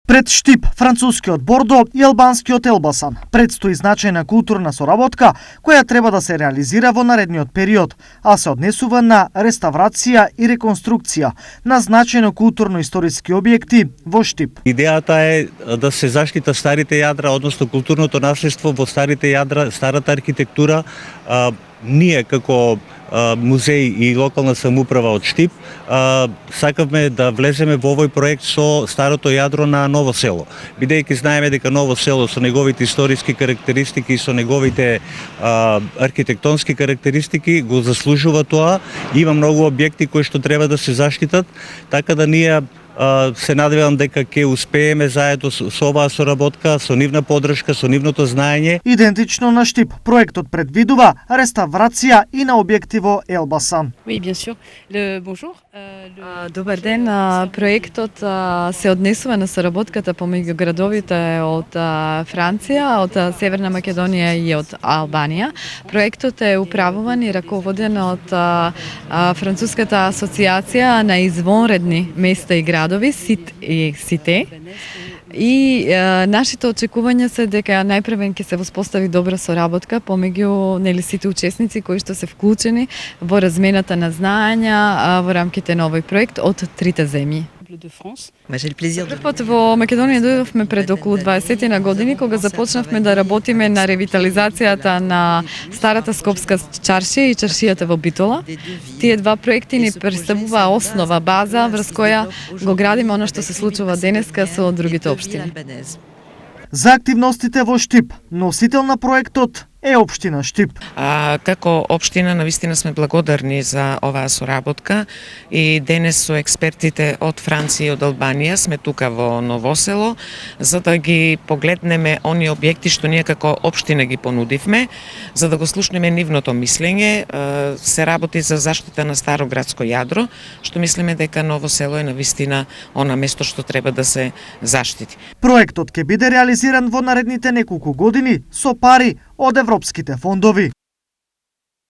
Пред Штип, францускиот Бордо и албанскиот Елбасан предстои значајна културна соработка која треба да се реализира во наредниот период, а се однесува на реставрација и реконструкција на значајно културно-историски објекти во Штип. Идејата е да се заштита старите јадра, односно културното наследство во старите јадра, старата архитектура. Ние како музеј и локална самоуправа од Штип сакавме да влеземе во овој проект со старото јадро на Ново село. Бидејќи знаеме дека Ново село со неговите историски карактеристики и со неговите архитектонски карактеристики го заслужува тоа. Има многу објекти кои што треба да се заштитат, така да ние се надевам дека ќе успееме заедно со оваа соработка, со нивна поддршка, со нивното знаење. Идентично на Штип, проектот предвидува реставрација и на објекти во Елбасан. Oui, bien sûr. Bonjour. Добар ден. Проектот се однесува на соработката помеѓу градовите од Франција, од Северна Македонија и од Албанија. Проектот е управуван и раководен од Француската асоциација на извонредни места и градови, СИТ и СИТЕ. И нашите очекувања се дека најпрвен ќе се воспостави добра соработка помеѓу сите учесници кои што се вклучени во размената на знаења во рамките на овој проект од трите земји. Прв пат во Македонија дојдовме пред околу 20 на години, кога започнавме да работиме на ревитализацијата на старата Скопска чаршија и чаршијата во Битола. Тие два проекти ни представува основа, база врз која го градиме она што се случува денеска со другите општини. За активностите во Штип, носител на проектот е општина Штип. Како општина навистина сме благодарни за оваа соработка и денес со експертите од Франција и од Албанија сме тука во Ново село за да ги погледнеме оние објекти што ние како општина ги понудивме, за да го слушнеме нивното мислење. Се работи за заштита на старо градско јадро, што мислиме дека Ново село е навистина она место што треба да се заштити. Проектот ќе биде реализиран во наредните неколку години со пари од европските фондови.